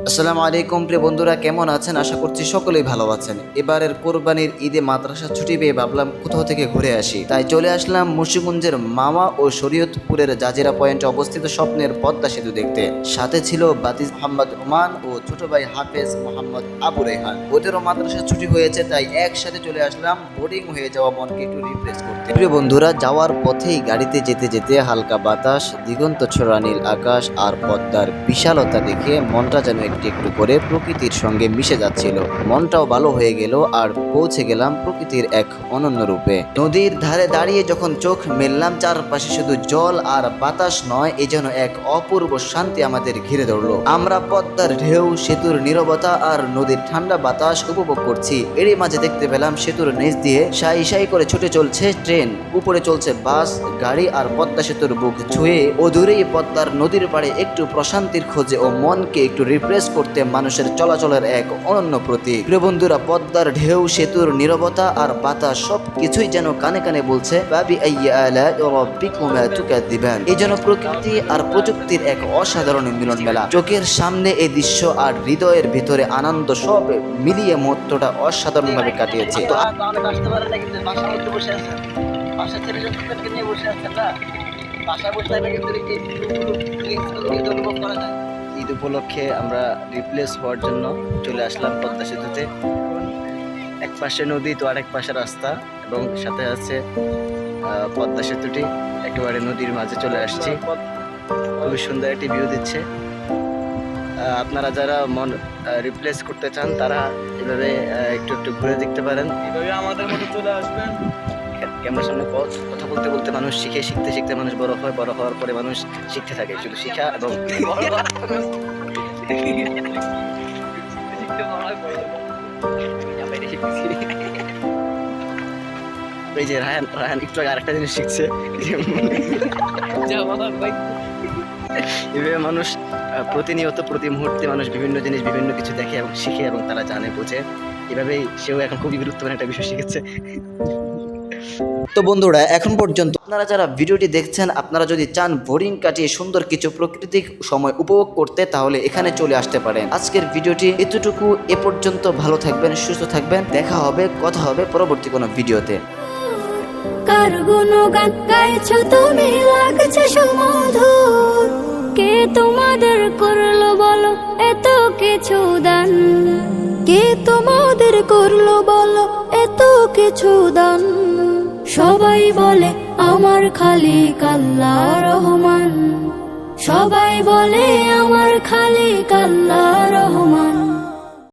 আসসালামু আলাইকুম প্রিয় বন্ধুরা, কেমন আছেন? আশা করছি সকলেই ভালো আছেন। এবারের কোরবানির ঈদে মাদ্রাসা ছুটি পেয়ে ভাবলাম কোথাও থেকে ঘুরে আসি, তাই চলে আসলাম মুন্সিগঞ্জের মাওয়া ও শরীয়তপুরের জাজিরা পয়েন্টে অবস্থিত স্বপ্নের পদ্মা সেতু দেখতে। সাথে ছিল বাতিজ মোহাম্মদ রোমান ও ছোট ভাই হাফেজ মোহাম্মদ আবু রেহান। ওদেরও মাদ্রাসা ছুটি হয়েছে, তাই একসাথে চলে আসলাম বোরিং হয়ে যাওয়া মনকে একটু রিফ্রেশ করতে। প্রিয় বন্ধুরা, যাওয়ার পথেই গাড়িতে যেতে যেতে হালকা বাতাস, দিগন্ত ছোড়া নীল আকাশ আর পদ্মার বিশালতা দেখে মনটা যেন একটু করে প্রকৃতির সঙ্গে মিশে যাচ্ছিল। মনটাও ভালো হয়ে গেল আর পৌঁছে গেলাম প্রকৃতির এক অনন্য রূপে। নদীর ধারে দাঁড়িয়ে যখন চোখ মেললাম, চারপাশে শুধু জল আর বাতাস নয়, এই যেন এক অপূর্ব শান্তি আমাদের ঘিরে ধরলো। আমরা পদ্মার ঢেউ, সেতুর নীরবতা আর নদীর ঠান্ডা বাতাস উপভোগ করছি। এরই মাঝে দেখতে পেলাম সেতুর নিচ দিয়ে সাই সাই করে ছুটে চলছে ট্রেন, উপরে চলছে বাস, গাড়ি আর পদ্মা সেতুর বুক ছুঁয়ে অদূরেই পদ্মার নদীর পাড়ে একটু প্রশান্তির খোঁজে ও মনকে একটু রিফ্রেশ করতে মানুষের চলাচলের এক অনন্য প্রতীক। প্রিয় বন্ধুরা, পদ্মার ঢেউ, সেতুর নীরবতা আর বাতাস সবকিছুই যেন কানে কানে বলছে বাবি আইয়া আলা রাব্বিকুমা তুকাযিবান। এই যেন প্রকৃতি আর প্রযুক্তির এক অসাধারণ মিলন মেলা। চোখের সামনে এই দৃশ্য আর হৃদয়ের ভিতরে আনন্দ সব মিলিয়ে মুহূর্তটা অসাধারণ ভাবে কাটিয়েছে। তো আসতে পারেন না, কিন্তু বাসার মধ্যে বসে আছেন, বাসার ছেলেদেরকে নিয়ে বসে আছেন না, বাসায় বসে থাকলে কিন্তু অনুভব করা যায়। ঈদ উপলক্ষে আমরা রিপ্লেস হওয়ার জন্য চলে আসলাম পদ্মা সেতুতে। এক পাশে নদী তো আরেক পাশে রাস্তা, এবং সাথে আছে পদ্মা সেতুটি। একেবারে নদীর মাঝে চলে আসছি। খুবই সুন্দর একটি ভিউ দিচ্ছে। আপনারা যারা মন রিপ্লেস করতে চান তারা এভাবে একটু একটু ঘুরে দেখতে পারেন। এভাবে আমাদের মতো চলে আসবেন। ক্যামেরার সামনে কথা বলতে বলতে মানুষ শিখে, শিখতে শিখতে মানুষ বড় হয়, বড় হওয়ার পরে মানুষ শিখতে থাকে। শুধু শিখা এবং এই যে রায়ান রায়ান একটু আগে আরেকটা জিনিস শিখছে। এভাবে মানুষ প্রতিনিয়ত প্রতি মুহূর্তে মানুষ বিভিন্ন জিনিস, বিভিন্ন কিছু দেখে এবং শিখে এবং তারা জানে, বোঝে। এভাবেই সেও এখন খুবই গুরুত্বপূর্ণ একটা বিষয় শিখেছে। তো বন্ধুরা, এখন পর্যন্ত আপনারা যারা ভিডিওটি দেখছেন, আপনারা যদি চান বোরিং কাটিয়ে সুন্দর কিছু প্রাকৃতিক সময় উপভোগ করতে, তাহলে এখানে চলে আসতে পারেন। আজকের ভিডিওটি এতটুকু, এ পর্যন্ত। ভালো থাকবেন, সুস্থ থাকবেন, দেখা হবে, কথা হবে পরবর্তী কোনো ভিডিওতে। কার গুণগান গাইছো তুমি, লাগছে সুমধুর। কে তোমাদের করলো বলো এত কিছু দান? কে তোমাদের করলো বলো এত কিছু দান? সবাই বলে আমার খালিক আল্লাহ রহমান, সবাই বলে আমার খালিক আল্লাহ